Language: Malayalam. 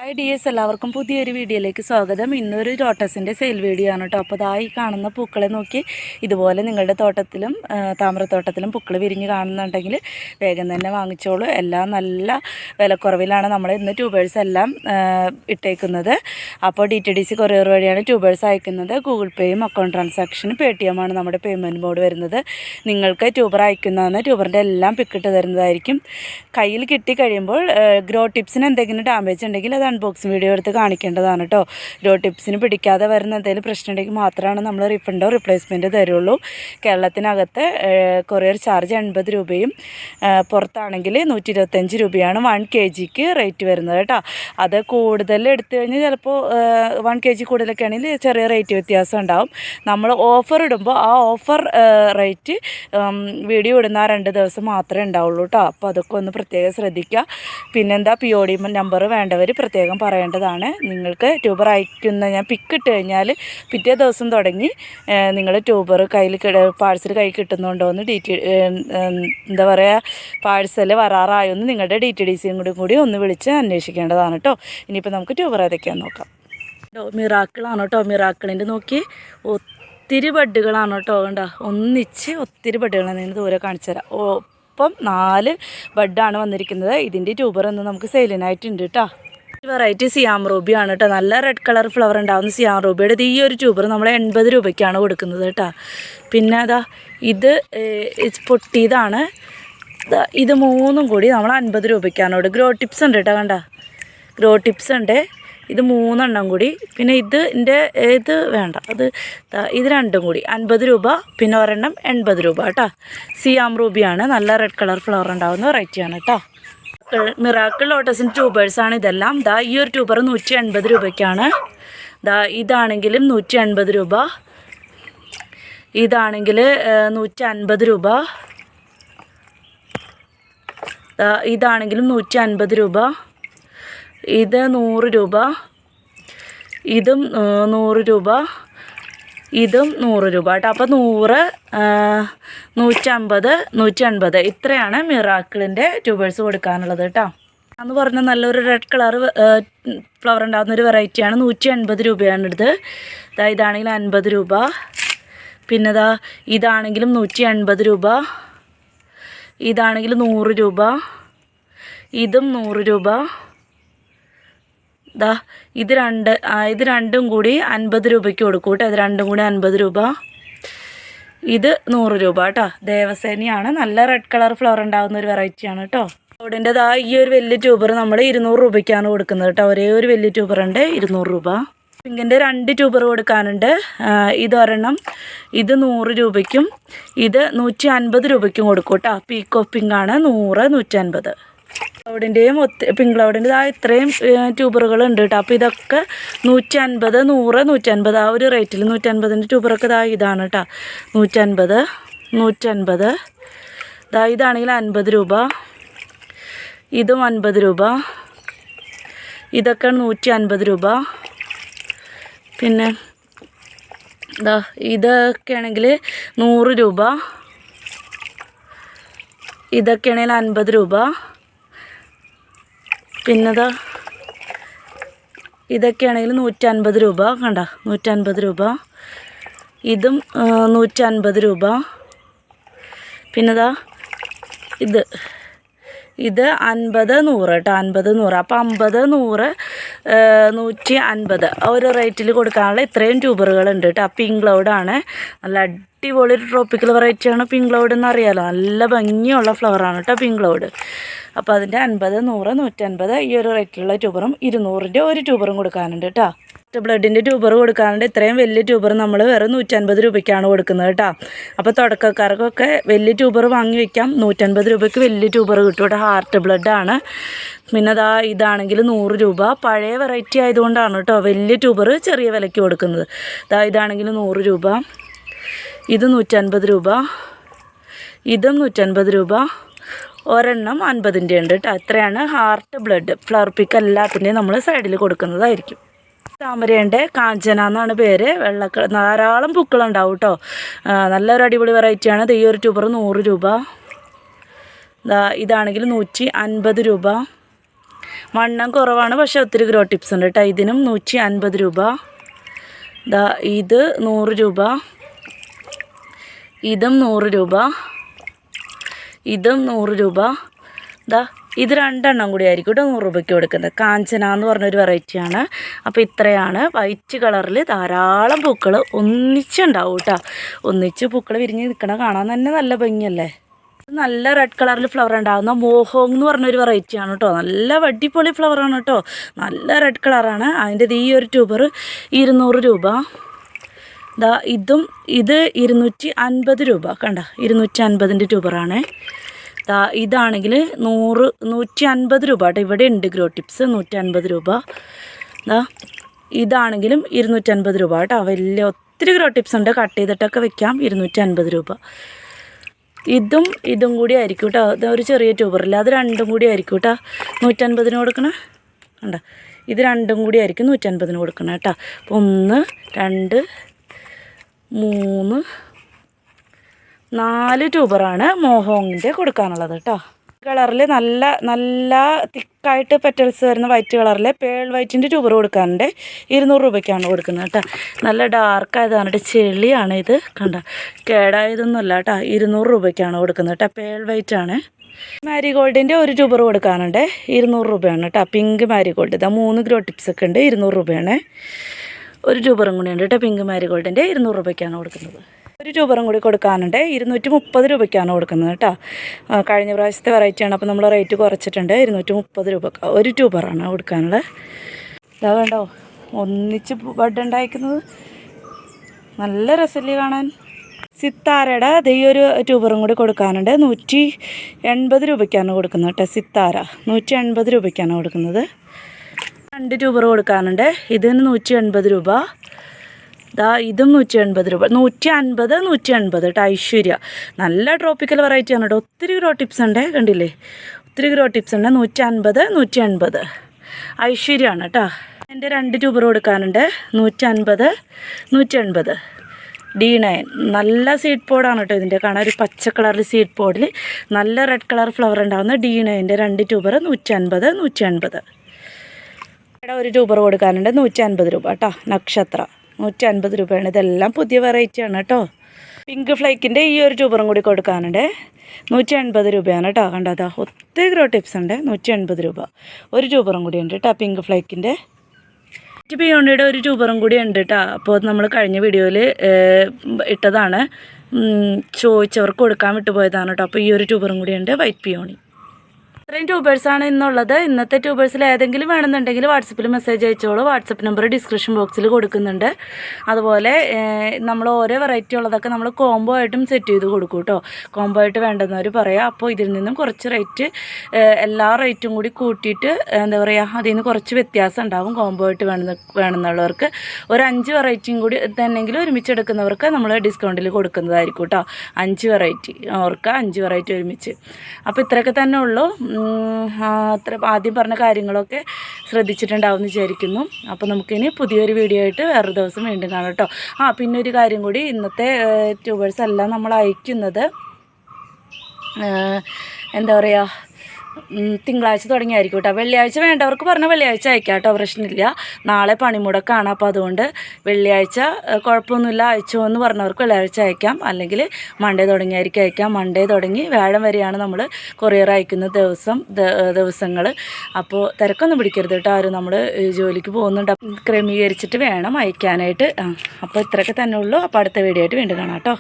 ഹായ് ഡിയേഴ്സ്, എല്ലാവർക്കും പുതിയൊരു വീഡിയോയിലേക്ക് സ്വാഗതം. ഇന്നൊരു ലോട്ടസിൻ്റെ സെയിൽ വീഡിയോ ആണ് കേട്ടോ. അപ്പോൾ ഈ കാണുന്ന പൂക്കളെ നോക്കി ഇതുപോലെ നിങ്ങളുടെ തോട്ടത്തിലും താമരത്തോട്ടത്തിലും പൂക്കൾ വിരിഞ്ഞ് കാണുന്നുണ്ടെങ്കിൽ വേഗം തന്നെ വാങ്ങിച്ചോളൂ. എല്ലാം നല്ല വിലക്കുറവിലാണ് നമ്മൾ ഇന്ന് ട്യൂബേഴ്സ് എല്ലാം ഇട്ടേക്കുന്നത്. അപ്പോൾ DTDC കൊറിയർ വഴിയാണ് ട്യൂബേഴ്സ് അയക്കുന്നത്. ഗൂഗിൾ പേയും അക്കൗണ്ട് ട്രാൻസാക്ഷനും Paytm ആണ് നമ്മുടെ പേയ്മെൻറ്റ് മോഡ് വരുന്നത്. നിങ്ങൾക്ക് ട്യൂബർ അയക്കുന്നതെന്ന് ട്യൂബറിൻ്റെ എല്ലാം പിക്കിട്ട് തരുന്നതായിരിക്കും. കയ്യിൽ കിട്ടി കഴിയുമ്പോൾ ഗ്രോ ടിപ്സിന് എന്തെങ്കിലും ഡാമേജ് ഉണ്ടെങ്കിൽ അത് അൺബോക്സിങ് വീഡിയോ എടുത്ത് കാണിക്കേണ്ടതാണ് കേട്ടോ. ഗ്രോ ടിപ്സിന് പിടിക്കാതെ വരുന്ന എന്തെങ്കിലും പ്രശ്നം ഉണ്ടെങ്കിൽ മാത്രമാണ് നമ്മൾ റീഫണ്ടോ റീപ്ലേസ്മെൻറ്റ് തരുള്ളൂ. കേരളത്തിനകത്ത് കൊറിയർ ചാർജ് 80 രൂപയും പുറത്താണെങ്കിൽ 125 രൂപയാണ് 1 kgക്ക് റേറ്റ് വരുന്നത് കേട്ടോ. അത് കൂടുതൽ എടുത്തു കഴിഞ്ഞാൽ ചിലപ്പോൾ 1 kg കൂടുതലൊക്കെ ആണെങ്കിൽ ചെറിയ റേറ്റ് വ്യത്യാസം ഉണ്ടാവും. നമ്മൾ ഓഫർ ഇടുമ്പോൾ ആ ഓഫർ റേറ്റ് വീഡിയോ ഇടുന്ന 2 ദിവസം മാത്രമേ ഉണ്ടാവുള്ളൂ കേട്ടോ. അപ്പോൾ അതൊക്കെ ഒന്ന് പ്രത്യേകം ശ്രദ്ധിക്കുക. പിന്നെന്താ POD നമ്പർ വേണ്ടവർ പ്രത്യേകം പറയേണ്ടതാണ്. നിങ്ങൾക്ക് ട്യൂബർ അയക്കുന്ന ഞാൻ പിക്കിട്ട് കഴിഞ്ഞാൽ പിറ്റേ ദിവസം തുടങ്ങി നിങ്ങൾ ട്യൂബർ പാഴ്സൽ കയ്യിൽ കിട്ടുന്നുണ്ടോ എന്ന് എന്താ പറയുക, പാഴ്സൽ വരാറായൊന്ന് നിങ്ങളുടെ DTDCയും കൂടി ഒന്ന് വിളിച്ച് അന്വേഷിക്കേണ്ടതാണ് കേട്ടോ. ഇനിയിപ്പോൾ നമുക്ക് ട്യൂബർ ഏതൊക്കെയാണെന്ന് നോക്കാം. മിറാക്കിളാണ് കേട്ടോ. മിറാക്കിളിൻ്റെ നോക്കി ഒത്തിരി ബഡ്ഡുകളാണ് കേട്ടോ. കണ്ട ഒന്നിച്ച് ഒത്തിരി ബഡ്ഡുകളാണ്. നിങ്ങൾ ദൂരെ കാണിച്ചു തരാം. ഒപ്പം 4 ബഡാണ് വന്നിരിക്കുന്നത്. ഇതിൻ്റെ ട്യൂബർ ഒന്ന് നമുക്ക് സെയിലിനായിട്ടുണ്ട് കേട്ടോ. വെറൈറ്റി സിയാം റൂബിയാണ് കേട്ടോ. നല്ല റെഡ് കളർ ഫ്ലവർ ഉണ്ടാകുന്ന സിയാം റൂബിയുടെ ഈ ഒരു ട്യൂബർ നമ്മൾ 80 രൂപയ്ക്കാണ് കൊടുക്കുന്നത് കേട്ടോ. പിന്നെ അതാ ഇത് പൊട്ടിയതാണ്. ഇത് 3 കൂടി നമ്മൾ 50 രൂപയ്ക്കാണ് ഇവിടെ. ഗ്രോ ടിപ്സ് ഉണ്ട് കേട്ടോ. കണ്ട ഗ്രോ ടിപ്സ് ഉണ്ട്. ഇത് 3 എണ്ണം കൂടി. പിന്നെ ഇത് വേണ്ട, ഇത് 2 കൂടി 50 രൂപ. പിന്നെ ഒരെണ്ണം 80 രൂപ കേട്ടോ. സിയാം റൂബിയാണ്. നല്ല റെഡ് കളർ ഫ്ലവർ ഉണ്ടാകുന്ന വെറൈറ്റിയാണ് കേട്ടോ. മിറാക്കിൾ ലോട്ടസിൻ്റെ ട്യൂബേഴ്സാണ് ഇതെല്ലാം. ഈ ഒരു ട്യൂബർ 180 രൂപയ്ക്കാണ്. ഇതാണെങ്കിലും 180 രൂപ. ഇതാണെങ്കിൽ 150 രൂപ. ഇതാണെങ്കിലും 150 രൂപ. ഇത് 100 രൂപ. ഇതും 100 രൂപ. ഇതും 100 രൂപ കേട്ടോ. അപ്പോൾ 100, 150, 180 ഇത്രയാണ് മിറാക്കിളിൻ്റെ ട്യൂബേഴ്സ് കൊടുക്കാനുള്ളത് കേട്ടോ. എന്ന് പറഞ്ഞാൽ നല്ലൊരു റെഡ് കളർ ഫ്ലവർ ഉണ്ടാകുന്നൊരു വെറൈറ്റിയാണ്. 180 രൂപയാണ് ഇത്. ഇതാണെങ്കിൽ 50 രൂപ. പിന്നെ ഇതാണെങ്കിലും 180 രൂപ. ഇതാണെങ്കിൽ 100 രൂപ. ഇതും 100 രൂപ. ഇത് രണ്ടും കൂടി 50 രൂപയ്ക്ക് കൊടുക്കും കേട്ടോ. ഇത് രണ്ടും കൂടി 50 രൂപ. ഇത് 100 രൂപ കേട്ടോ. ദേവസേനയാണ്. നല്ല റെഡ് കളർ ഫ്ലവർ ഉണ്ടാകുന്ന ഒരു വെറൈറ്റിയാണ് കേട്ടോ. അവിടെ ഈ ഒരു വലിയ ട്യൂബർ നമ്മൾ 200 രൂപയ്ക്കാണ് കൊടുക്കുന്നത് കേട്ടോ. ഒരേ ഒരു വലിയ ട്യൂബർ ഉണ്ട്, 200 രൂപ. പിങ്കിൻ്റെ 2 ട്യൂബർ കൊടുക്കാനുണ്ട്. ഇതൊരെണ്ണം. ഇത് 100 രൂപയ്ക്കും ഇത് 150 രൂപയ്ക്കും കൊടുക്കും കേട്ടോ. പീക്കോ പിങ്കാണ്. 100, 150. ക്ലൗഡിൻ്റെയും പിങ്ക് ക്ലൗഡിൻ്റെ ഇത്രയും ട്യൂബറുകളുണ്ട് കേട്ടോ. അപ്പോൾ ഇതൊക്കെ 150, 100, 150 ആ ഒരു റേറ്റിൽ. 150ൻ്റെ ട്യൂബറൊക്കെ ഇതാണ് കേട്ടോ. 150, 150. ഇതാണെങ്കിൽ 50 രൂപ. ഇതും 50 രൂപ. ഇതൊക്കെ 150 രൂപ. പിന്നെ ഇതൊക്കെയാണെങ്കിൽ 100 രൂപ. ഇതൊക്കെയാണെങ്കിൽ 50 രൂപ. പിന്നെ ഇതൊക്കെയാണെങ്കിൽ 150 രൂപ. കണ്ട 150 രൂപ. ഇതും 150 രൂപ. പിന്നെ ഇത് 50, 100 കേട്ടോ. 50, 100. അപ്പോൾ 50, 100, 150 ഒരു റേറ്റിൽ കൊടുക്കാനുള്ള ഇത്രയും ട്യൂബറുകളുണ്ട് കേട്ടോ. പിങ്ക് ക്ലൗഡാണ്. നല്ല അടിപൊളി ഒരു ട്രോപ്പിക്കൽ വെറൈറ്റിയാണ് പിങ്ക് ക്ലൗഡ് എന്നറിയാലോ. നല്ല ഭംഗിയുള്ള ഫ്ലവറാണ് കേട്ടോ പിങ്ക് ക്ലൗഡ്. അപ്പോൾ അതിൻ്റെ 50, 100, 150 ഈ ഒരു റേറ്റിലുള്ള ട്യൂബറും 200ൻ്റെ ഒരു ട്യൂബറും കൊടുക്കാനുണ്ട് കേട്ടോ. ബ്ലഡിൻ്റെ ട്യൂബർ കൊടുക്കാനുണ്ട്. ഇത്രയും വലിയ ട്യൂബർ നമ്മൾ വെറും 150 രൂപയ്ക്കാണ് കൊടുക്കുന്നത് കേട്ടോ. അപ്പോൾ തുടക്കക്കാർക്കൊക്കെ വലിയ ട്യൂബർ വാങ്ങി വയ്ക്കാം. 150 രൂപയ്ക്ക് വലിയ ട്യൂബർ കിട്ടും കേട്ടോ. ഹാർട്ട് ബ്ലഡാണ്. പിന്നെ ഇതാണെങ്കിൽ 100 രൂപ. പഴയ വെറൈറ്റി ആയതുകൊണ്ടാണ് കേട്ടോ വലിയ ട്യൂബർ ചെറിയ വിലയ്ക്ക് കൊടുക്കുന്നത്. ഇതാണെങ്കിൽ 100 രൂപ. ഇത് 150 രൂപ. ഇതും 150 രൂപ. ഒരെണ്ണം 50ൻ്റെ ഉണ്ട് കേട്ടോ. ഇത്രയാണ് ഹാർട്ട് ബ്ലഡ്. ഫ്ലവർ പിക്ക് എല്ലാത്തിൻ്റെയും നമ്മൾ സൈഡിൽ കൊടുക്കുന്നതായിരിക്കും. താമരയുണ്ട്. കാഞ്ചന എന്നാണ് പേര്. ധാരാളം പൂക്കളുണ്ടാവും കേട്ടോ. നല്ലൊരു അടിപൊളി വെറൈറ്റിയാണ്. ഈ ഒരു ട്യൂബർ 100 രൂപ. ഇതാണെങ്കിൽ 150 രൂപ. വണ്ണം കുറവാണ്, പക്ഷേ ഒത്തിരി ഗ്രോ ടിപ്സ് ഉണ്ട് കേട്ടോ. ഇതിനും 150 രൂപ. ഇത് 100 രൂപ, ഇതും 100 രൂപ, ഇതും 100 രൂപ. ഇത് 2 എണ്ണം കൂടി ആയിരിക്കും കേട്ടോ 100 രൂപയ്ക്ക് കൊടുക്കുന്നത്. കാഞ്ചന എന്ന് പറഞ്ഞൊരു വെറൈറ്റിയാണ്. അപ്പോൾ ഇത്രയാണ്. വൈറ്റ് കളറിൽ ധാരാളം പൂക്കൾ ഒന്നിച്ചുണ്ടാവും കേട്ടോ. ഒന്നിച്ച് പൂക്കൾ വിരിഞ്ഞ് നിൽക്കണ കാണാൻ തന്നെ നല്ല ഭംഗിയല്ലേ. നല്ല റെഡ് കളറിൽ ഫ്ലവർ ഉണ്ടാകുന്ന മോഹോങ് എന്ന് പറഞ്ഞൊരു വെറൈറ്റിയാണ് കേട്ടോ. നല്ല അടിപൊളി ഫ്ലവറാണ് കേട്ടോ. നല്ല റെഡ് കളറാണ്. അതിൻ്റെ ഈ ഒരു ട്യൂബർ 200 രൂപ. ഇത് 250 രൂപ. കണ്ട 250ൻ്റെ ട്യൂബറാണ്. ഇതാണെങ്കിൽ 150 രൂപ കേട്ടോ. ഇവിടെ ഉണ്ട് ഗ്രോ ടിപ്സ് 150 രൂപ. ഇതാണെങ്കിലും 250 രൂപ കേട്ടോ. വലിയ ഒത്തിരി ഗ്രോ ടിപ്സ് ഉണ്ട്, കട്ട് ചെയ്തിട്ടൊക്കെ വെക്കാം. 250 രൂപ. ഇതും കൂടി ആയിരിക്കും കേട്ടോ. ഒരു ചെറിയ ട്യൂബറില്ല, അത് 2 കൂടി ആയിരിക്കും കേട്ടോ 150 കൊടുക്കണം. കണ്ട ഇത് 2 കൂടി ആയിരിക്കും 150 കൊടുക്കണം കേട്ടോ. അപ്പോൾ 1 2 3 4 ട്യൂബറാണ് മോഹോങ്ങിൻ്റെ കൊടുക്കാനുള്ളത് കേട്ടോ. കളറിൽ നല്ല തിക്കായിട്ട് പെറ്റൽസ് വരുന്ന വൈറ്റ് കളറിലെ പേൾ വൈറ്റിൻ്റെ ട്യൂബർ കൊടുക്കാനുണ്ട്. 200 രൂപയ്ക്കാണ് കൊടുക്കുന്നത് കേട്ടോ. നല്ല ഡാർക്കായതാണ് കേട്ടോ, ചെളിയാണ് ഇത്. കണ്ട കേടായതൊന്നുമല്ല കേട്ടോ. 200 രൂപയ്ക്കാണ് കൊടുക്കുന്നത് കേട്ടോ. പേൾ വൈറ്റാണ്. മാരിഗോൾഡിൻ്റെ ഒരു ട്യൂബർ കൊടുക്കാനുണ്ട്. 200 രൂപയാണ് കേട്ടോ. പിങ്ക് മാരിഗോൾഡ് 3 ഗ്രോ ടിപ്സ് ഒക്കെ ഉണ്ട്. 200 രൂപയാണ്. ഒരു ട്യൂബറും കൂടി ഉണ്ട് കേട്ടോ. പിങ്ക് മാരിഗോൾഡിൻ്റെ 200 രൂപയ്ക്കാണ് കൊടുക്കുന്നത്. ഒരു ട്യൂബറും കൂടി കൊടുക്കാനുണ്ട്. 230 രൂപയ്ക്കാണ് കൊടുക്കുന്നത് കേട്ടോ. കഴിഞ്ഞ പ്രാവശ്യത്തെ വെറൈറ്റിയാണ്, അപ്പോൾ നമ്മൾ റേറ്റ് കുറച്ചിട്ടുണ്ട്. 230 രൂപയ്ക്ക് ഒരു ട്യൂബറാണ് കൊടുക്കാനുള്ളത്. ഇതാ വേണ്ടോ ഒന്നിച്ച് ബഡ് ഉണ്ടായിരിക്കുന്നത്, നല്ല രസമല്ലേ കാണാൻ. സിത്താരയുടെ ഈ ഒരു ട്യൂബറും കൂടി കൊടുക്കാനുണ്ട്. 180 രൂപയ്ക്കാണ് കൊടുക്കുന്നത് കേട്ടോ. സിത്താര 180 രൂപയ്ക്കാണ് കൊടുക്കുന്നത്. 2 ട്യൂബർ കൊടുക്കാനുണ്ട്. ഇതിന് 180 രൂപ. ഇതും 180 രൂപ. 150 180 കേട്ടോ. ഐശ്വര്യ നല്ല ട്രോപ്പിക്കൽ വെറൈറ്റിയാണ് കേട്ടോ. ഒത്തിരി ഗ്രോ ടിപ്സ് ഉണ്ട്, കണ്ടില്ലേ, ഒത്തിരി ഗ്രോ ടിപ്സ് ഉണ്ട്. 150 180 ഐശ്വര്യമാണ് കേട്ടോ. എൻ്റെ 2 ട്യൂബർ കൊടുക്കാനുണ്ട്. 150 180 D9 നല്ല സീഡ് പോഡാണ് കേട്ടോ. ഇതിൻ്റെ കാണാൻ ഒരു പച്ച കളറിൽ സീഡ് പോഡിൽ നല്ല റെഡ് കളർ ഫ്ലവർ ഉണ്ടാകുന്ന D9ൻ്റെ 2 ട്യൂബർ 150 180. ഒരു ട്യൂബർ കൊടുക്കാനുണ്ട്. 150 രൂപ കേട്ടോ. നക്ഷത്ര 150 രൂപയാണ്. ഇതെല്ലാം പുതിയ വെറൈറ്റിയാണ് കേട്ടോ. പിങ്ക് ഫ്ലേക്കിൻ്റെ ഈ ഒരു ട്യൂബറും കൂടി കൊടുക്കാനുണ്ട്. 180 രൂപയാണ് കേട്ടോ. കണ്ടതാ ഒത്തിരി ഗ്രോ ടിപ്സ് ഉണ്ട്. 180 രൂപ. ഒരു ട്യൂബറും കൂടി ഉണ്ട് കേട്ടോ. പിങ്ക് ഫ്ലേക്കിൻ്റെ പിയോണിയുടെ ഒരു ട്യൂബറും കൂടി ഉണ്ട് കേട്ടോ. അപ്പോൾ നമ്മൾ കഴിഞ്ഞ വീഡിയോയിൽ ഇട്ടതാണ്, ചോദിച്ചവർക്ക് കൊടുക്കാൻ വിട്ടുപോയതാണ് കേട്ടോ. അപ്പോൾ ഈ ഒരു ട്യൂബറും കൂടി ഉണ്ട്. White peony. ഇത്രയും ട്യൂബേഴ്സാണ് ഇന്നുള്ളത്. ഇന്നത്തെ ട്യൂബേഴ്സിൽ ഏതെങ്കിലും വേണമെന്നുണ്ടെങ്കിൽ വാട്സപ്പിൽ മെസ്സേജ് അയച്ചോളൂ. വാട്സപ്പ് നമ്പർ ഡിസ്ക്രിപ്ഷൻ ബോക്സിൽ കൊടുക്കുന്നുണ്ട്. അതുപോലെ നമ്മൾ ഓരോ വെറൈറ്റി ഉള്ളതൊക്കെ നമ്മൾ കോംബോ ആയിട്ടും സെറ്റ് ചെയ്ത് കൊടുക്കും കേട്ടോ. കോംബോ ആയിട്ട് വേണ്ടെന്നവർ പറയാം. അപ്പോൾ ഇതിൽ നിന്നും കുറച്ച് റേറ്റ് എല്ലാ റേറ്റും കൂടി കൂട്ടിയിട്ട് എന്താ പറയുക, അതിൽ നിന്ന് കുറച്ച് വ്യത്യാസം ഉണ്ടാകും. കോംബോ ആയിട്ട് വേണമെന്നുള്ളവർക്ക് ഒരു 5 വെറൈറ്റിയും കൂടി തന്നെങ്കിലും ഒരുമിച്ച് എടുക്കുന്നവർക്ക് നമ്മൾ ഡിസ്കൗണ്ടിൽ കൊടുക്കുന്നതായിരിക്കും കേട്ടോ. 5 വെറൈറ്റി അവർക്ക് 5 വെറൈറ്റി ഒരുമിച്ച്. അപ്പോൾ ഇത്രയൊക്കെ തന്നെ ഉള്ളൂ. അത്ര ആദ്യം പറഞ്ഞ കാര്യങ്ങളൊക്കെ ശ്രദ്ധിച്ചിട്ടുണ്ടാവും എന്ന് വിചാരിക്കുന്നു. അപ്പോൾ നമുക്കിനി പുതിയൊരു വീഡിയോ ആയിട്ട് വേറൊരു ദിവസം വീണ്ടും കാണാം കേട്ടോ. പിന്നെ ഒരു കാര്യം കൂടി, ഇന്നത്തെ ട്യൂബേഴ്സ് എല്ലാം നമ്മൾ അയക്കുന്നത് എന്താ പറയുക, തിങ്കളാഴ്ച തുടങ്ങിയായിരിക്കും കേട്ടോ. വെള്ളിയാഴ്ച വേണ്ടവർക്ക് പറഞ്ഞാൽ വെള്ളിയാഴ്ച അയക്കാം കേട്ടോ, പ്രശ്നമില്ല. നാളെ പണിമുടക്കാണ്, അപ്പോൾ അതുകൊണ്ട് വെള്ളിയാഴ്ച കുഴപ്പമൊന്നുമില്ല അയച്ചോ എന്ന് പറഞ്ഞവർക്ക് വെള്ളിയാഴ്ച അയക്കാം. അല്ലെങ്കിൽ മൺഡേ തുടങ്ങിയായിരിക്കും അയക്കാം. മൺഡേ തുടങ്ങി വ്യാഴം വരെയാണ് നമ്മൾ കൊറിയർ അയക്കുന്ന ദിവസങ്ങൾ. അപ്പോൾ തിരക്കൊന്നും പിടിക്കരുത് കേട്ടോ. ആരും നമ്മൾ ജോലിക്ക് പോകുന്നുണ്ട്, ക്രമീകരിച്ചിട്ട് വേണം അയക്കാനായിട്ട്. അപ്പോൾ ഇത്രയൊക്കെ തന്നെ ഉള്ളൂ. അപ്പോൾ അടുത്ത വീഡിയോ ആയിട്ട് വീണ്ടും കാണാം കേട്ടോ.